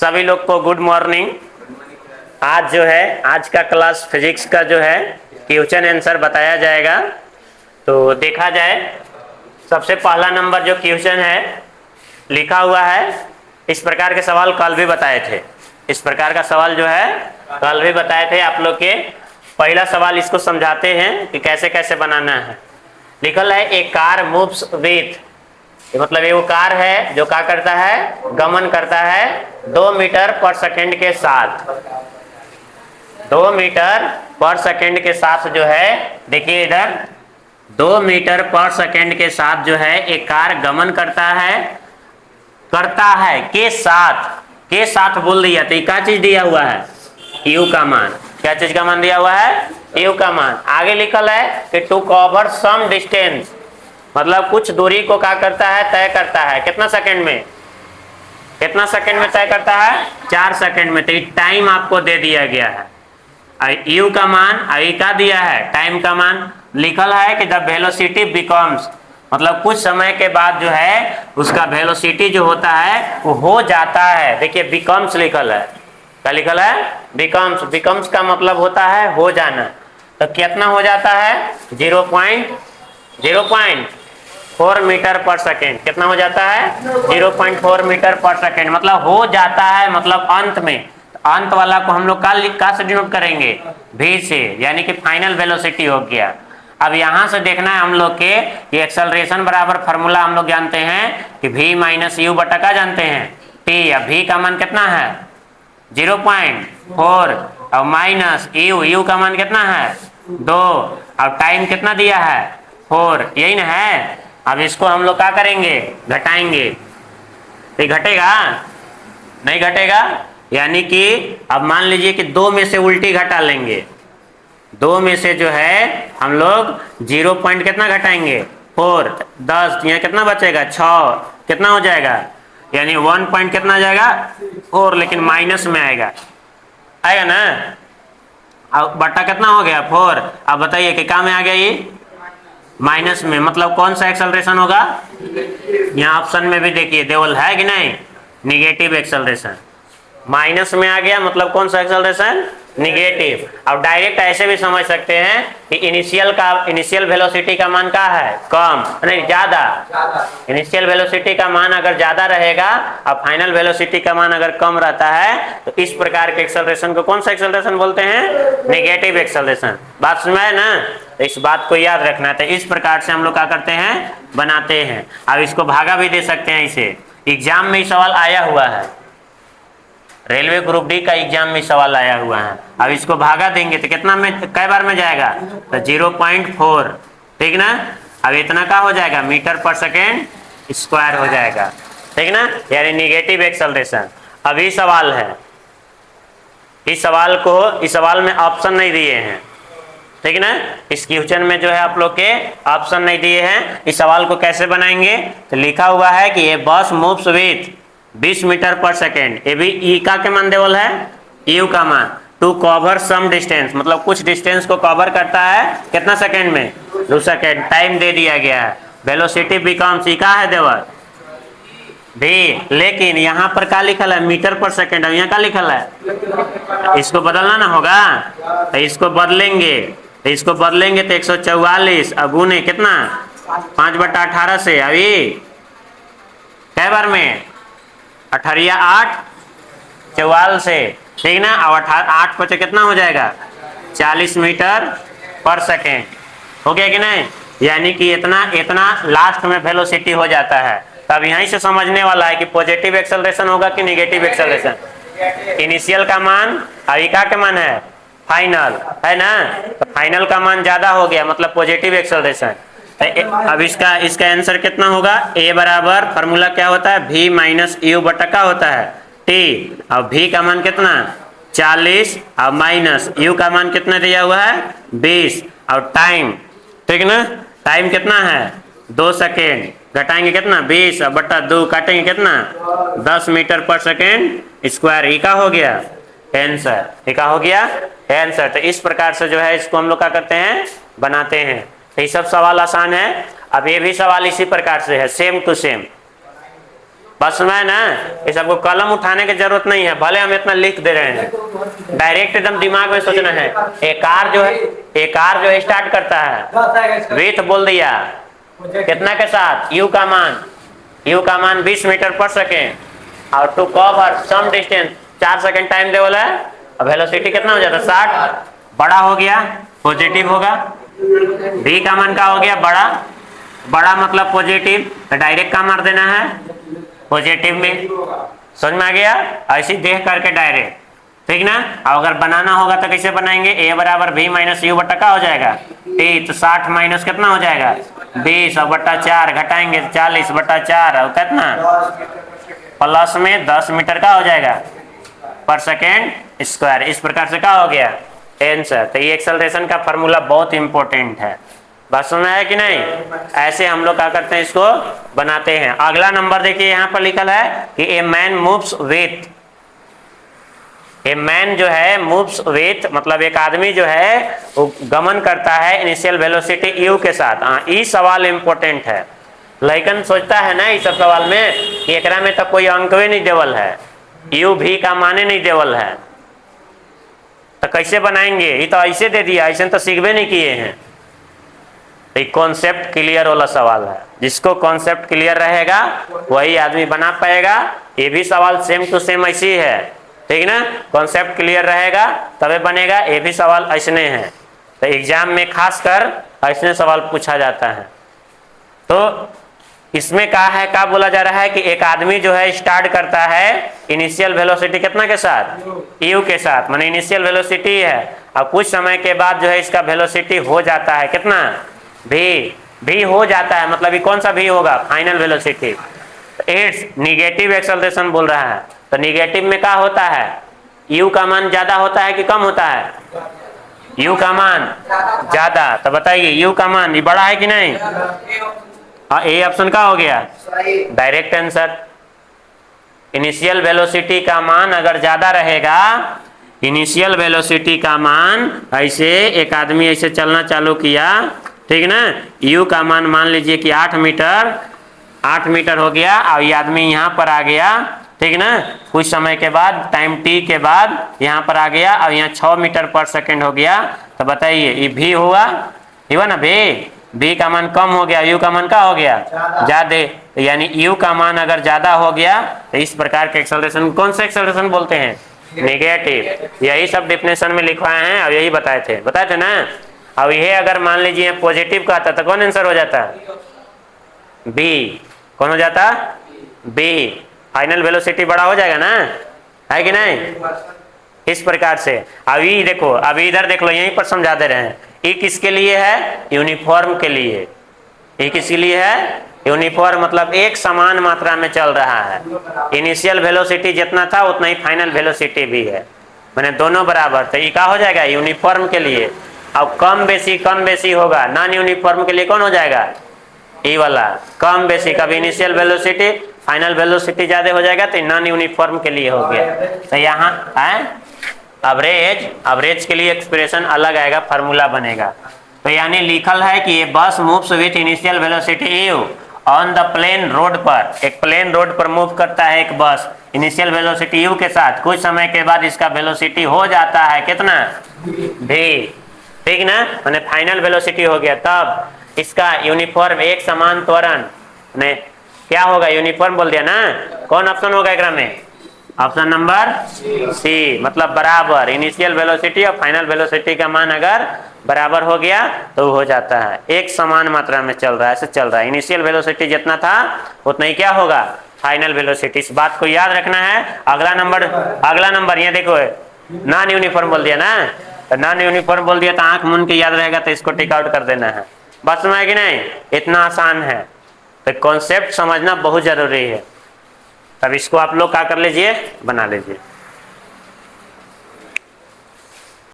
सभी लोग को गुड मॉर्निंग। आज जो है आज का क्लास फिजिक्स का जो है क्वेश्चन आंसर बताया जाएगा। तो देखा जाए, सबसे पहला नंबर जो क्वेश्चन है लिखा हुआ है, इस प्रकार के सवाल कल भी बताए थे। इस प्रकार का सवाल जो है कल भी बताए थे आप लोग के। पहला सवाल इसको समझाते हैं कि कैसे कैसे बनाना है। लिखल है ए कार मूव्स विथ, मतलब ये वो कार है जो क्या करता है, गमन करता है 2 मीटर पर सेकेंड के साथ। 2 मीटर पर सेकेंड के साथ जो है, देखिए इधर 2 मीटर पर सेकेंड के साथ जो है एक कार गमन करता है के साथ बोल दिया तो क्या चीज दिया हुआ है, यू का मान। क्या चीज का मान दिया हुआ है, यू का मान। आगे लिखल है कि टू कवर सम डिस्टेंस, मतलब कुछ दूरी को क्या करता है, तय करता है। कितना सेकंड में, कितना सेकंड में तय करता है, 4 सेकंड में। तो टाइम आपको दे दिया गया है, यू का मान, आई का दिया है टाइम का मान। लिखल है कि द वेलोसिटी बिकम्स, मतलब कुछ समय के बाद जो है उसका वेलोसिटी जो होता है वो हो जाता है। देखिए बिकम्स लिखल है, क्या लिखल है, बिकम्स। बिकम्स का मतलब होता है हो जाना। तो कितना हो जाता है, 0.4 मीटर पर सेकेंड। कितना हो जाता है, 0.4 मीटर पर सेकेंड, मतलब हो जाता है, मतलब अंत में। अंत वाला को हम लोग का से डिनोट करेंगे, v से, यानी कि फाइनल वेलोसिटी हो गया। अब यहां से देखना है हम लोग के ये एक्सेलरेशन बराबर फार्मूला हम लोग जानते हैं कि v माइनस यू बटा का जानते हैं t। अब v का मान कितना है 0.4 और माइनस यू का मान कितना है 2 और टाइम कितना दिया है 4, यही ना है। अब इसको हम लोग क्या करेंगे, घटाएंगे। तो घटेगा, नहीं घटेगा, यानी कि अब मान लीजिए कि 2 में से उल्टी घटा लेंगे। 2 में से जो है हम लोग 0 पॉइंट कितना घटाएंगे 4, 10, यहाँ कितना बचेगा 6, कितना हो जाएगा, यानी 1 पॉइंट कितना जाएगा 4, लेकिन माइनस में आएगा, आएगा ना। अब बट्टा कितना हो गया 4। अब बताइए कि क्या में आ गया, ये माइनस में, मतलब कौन सा एक्सेलरेशन होगा, यहाँ ऑप्शन में भी देखिए देवल है कि नहीं, निगेटिव एक्सेलरेशन। माइनस में आ गया मतलब कौन सा एक्सेलरेशन, निगेटिव। अब डायरेक्ट ऐसे भी समझ सकते हैं कि इनिशियल वेलोसिटी का मान क्या है, कम, नहीं ज्यादा। इनिशियल वेलोसिटी का मान अगर ज्यादा रहेगा और फाइनल वेलोसिटी का मान अगर कम रहता है तो इस प्रकार के एक्सेलरेशन को कौन सा एक्सेलरेशन बोलते हैं, नेगेटिव एक्सेलरेशन। बात समझ में ना, इस बात को याद रखना है। तो इस प्रकार से हम लोग क्या करते हैं, बनाते हैं। अब इसको भागा भी दे सकते हैं, इसे एग्जाम में सवाल आया हुआ है, रेलवे ग्रुप डी का एग्जाम में सवाल आया हुआ है। अब इसको भागा देंगे तो कितना में, कई बार में जाएगा, तो 0.4, ठीक ना। अब इतना का हो जाएगा मीटर पर सेकेंड स्क्वायर हो जाएगा, ठीक ना, यानी निगेटिव एक्सेलरेशन। अभी सवाल है, इस सवाल में ऑप्शन नहीं दिए हैं, ठीक ना। इस क्वेश्चन में जो है आप लोग के ऑप्शन नहीं दिए हैं। इस सवाल को कैसे बनाएंगे, तो लिखा हुआ है कि ये बस मूव्स विथ 20 मीटर पर सेकेंड, ये भी ई का के मान देवल है, यू का मान, टू कवर सम डिस्टेंस, मतलब कुछ डिस्टेंस को कवर करता है कितना सेकेंड में, 2 सेकेंड। टाइम दे दिया गया है, वेलोसिटी बिकम्स, ई का है देवल भी, लेकिन यहाँ पर क्या लिखल है, मीटर पर सेकेंड, अब यहाँ क्या लिखल है, इसको बदलना ना होगा। तो इसको बदलेंगे, तो 144 अब गुने कितना 5/18 से, अभी कै बार में 18 8 44 से, ठीक ना। और 8 5 कितना हो जाएगा 40 मीटर पर सेकेंड, हो गया कि नहीं। यानी कि इतना लास्ट में वेलोसिटी हो जाता है। तब यहीं से समझने वाला है कि पॉजिटिव एक्सेलरेशन होगा कि नेगेटिव एक्सेलरेशन। इनिशियल का मान अविका के मान है, फाइनल है ना, तो फाइनल का मान ज्यादा हो गया मतलब पॉजिटिव एक्सेलरेशन। अब इसका आंसर कितना होगा, ए बराबर फार्मूला क्या होता है, v माइनस यू बटा का होता है t। और v का मान कितना 40 और माइनस यू का मान कितना दिया हुआ है 20 और टाइम, ठीक ना। टाइम कितना है 2 सेकेंड, घटाएंगे कितना 20 और बटा 2 काटेंगे कितना 10 मीटर पर सेकेंड स्क्वायर, ई का हो गया आंसर, ई का हो गया आंसर। तो इस प्रकार से जो है इसको हम लोग क्या करते हैं, बनाते हैं। तो ये सब सवाल आसान है। अब ये भी सवाल इसी प्रकार से है, सेम टू सेम। बस में ना, ये सबको कलम उठाने की जरूरत नहीं है, भले हम इतना लिख दे रहे हैं, डायरेक्ट एकदम दिमाग में सोचना है। एक कार जो है स्टार्ट करता है विथ बोल दिया कितना के साथ, यू का मान 20 मीटर पर सेकेंड और to cover some distance 4 second time दे बोला है। अब वेलोसिटी कितना हो जाता है 60, बड़ा हो गया पॉजिटिव होगा। v का मान का हो गया बड़ा मतलब पॉजिटिव, तो डायरेक्ट का मार देना है पॉजिटिव में, समझ में आ गया। ऐसे देख करके डायरेक्ट, ठीक ना। अब अगर बनाना होगा तो कैसे बनाएंगे, a बराबर v माइनस यू बट्टा का हो जाएगा t, तो 60 माइनस कितना हो जाएगा 20 और बट्टा 4 घटाएंगे 40 बट्टा 4 और कितना प्लस में 10 मीटर का हो जाएगा पर सेकेंड स्क्वायर। इस प्रकार से क्या हो गया आंसर। तो ये एक्सेलरेशन का फॉर्मूला बहुत इंपॉर्टेंट है, बात समझ में आया कि नहीं। ऐसे हम लोग क्या करते हैं, इसको बनाते हैं। अगला नंबर देखिए यहाँ पर लिखल है कि a man moves with, a man जो है मूव्स विथ मतलब एक आदमी जो है वो गमन करता है इनिशियल वेलोसिटी u के साथ। हाँ, ये सवाल इंपॉर्टेंट है। लेकिन सोचता है ना इस सब सवाल में कि एकरा में तो कोई अंक भी नहीं देवल है, u भी का माने नहीं देवल है, तो कैसे बनाएंगे। ये तो ऐसे दे दिया, ऐसे तो सीखबे नहीं किए हैं। तो कॉन्सेप्ट क्लियर वाला सवाल है, जिसको कॉन्सेप्ट क्लियर रहेगा वही आदमी बना पाएगा। ये भी सवाल सेम टू सेम ऐसी है, ठीक ना। कॉन्सेप्ट क्लियर रहेगा तबे बनेगा। ये भी सवाल ऐसने हैं, तो एग्जाम में खासकर ऐसने सवाल पूछा जाता है। तो इसमें कहा है, क्या बोला जा रहा है कि एक आदमी जो है स्टार्ट करता है इनिशियल वेलोसिटी कितना के साथ, u के साथ, माने इनिशियल वेलोसिटी है। अब कुछ समय के बाद जो है इसका वेलोसिटी हो जाता है कितना v हो जाता है, मतलब ये कौन सा v होगा, final velocity. It's negative acceleration बोल रहा है। तो निगेटिव में क्या होता है, u का मान ज्यादा होता है कि कम होता है, u का मान ज्यादा। तो बताइए u का मान ये बड़ा है कि नहीं। हाँ, ए ऑप्शन का हो गया डायरेक्ट आंसर। इनिशियल वेलोसिटी का मान अगर ज्यादा रहेगा, इनिशियल वेलोसिटी का मान ऐसे एक आदमी ऐसे चलना चालू किया, ठीक ना, u का मान लीजिए कि 8 मीटर हो गया और ये आदमी यहाँ पर आ गया, ठीक ना। कुछ समय के बाद टाइम t के बाद यहाँ पर आ गया और यहाँ 6 मीटर पर सेकेंड हो गया। तो बताइए ये v हुआ ना, v का मान कम हो गया, u का मान का हो गया ज्यादा, यानी u का मान अगर ज्यादा हो गया तो इस प्रकार के एक्सेलरेशन कौन सा एक्सेलरेशन बोलते हैं, नेगेटिव। यही सब डेफिनेशन में लिखवाए हैं और यही बताए थे ना। अब यह अगर मान लीजिए पॉजिटिव का आता तो कौन आंसर हो जाता, b। कौन हो जाता, b। फाइनल वेलोसिटी बड़ा हो जाएगा ना, है कि नहीं। इस प्रकार से अभी देखो, अभी इधर देख लो, यहीं पर समझा दे रहे हैं। ये किसके लिए है, यूनिफॉर्म के लिए। ये किसके लिए है, यूनिफॉर्म, मतलब एक समान मात्रा में चल रहा है। इनिशियल वेलोसिटी जितना था उतना ही फाइनल वेलोसिटी भी है, मैंने दोनों बराबर। तो ये क्या हो जाएगा, यूनिफॉर्म के लिए। अब कम बेसी होगा, नॉन यूनिफॉर्म के लिए कौन हो जाएगा, ये वाला कम बेसी। कभी इनिशियल वेलोसिटी फाइनल वेलोसिटी ज्यादा हो जाएगा तो नॉन यूनिफॉर्म के लिए हो गया। तो यहाँ है एवरेज के लिए एक्सप्रेशन अलग आएगा, फार्मूला बनेगा। तो यानी लिखल है कि ये बस moves with initial velocity u on the plain road पर। एक प्लेन रोड पर मूव करता है एक बस इनिशियल वेलोसिटी u के साथ। कुछ समय के बाद इसका वेलोसिटी हो जाता है कितना, v, ठीक ना, मैंने फाइनल वेलोसिटी हो गया। तब इसका यूनिफॉर्म एक समान त्वरण ने क्या होगा, यूनिफॉर्म बोल दिया ना। कौन ऑप्शन होगा एकरा में, ऑप्शन नंबर सी, मतलब बराबर। इनिशियल वेलोसिटी और फाइनल वेलोसिटी का मान अगर बराबर हो गया तो हो जाता है, एक समान मात्रा में चल रहा है, ऐसे चल रहा है। इनिशियल वेलोसिटी जितना था उतना ही क्या होगा, फाइनल वेलोसिटी। इस बात को याद रखना है। अगला नंबर ये देखो, नॉन यूनिफॉर्म बोल दिया ना, तो नॉन यूनिफॉर्म बोल दिया तो आंख मुन के याद रहेगा, तो इसको टिक आउट कर देना है। बात समझ में कि नहीं, इतना आसान है। तो कॉन्सेप्ट समझना बहुत जरूरी है। तब इसको आप लोग क्या कर लीजिए, बना लीजिए।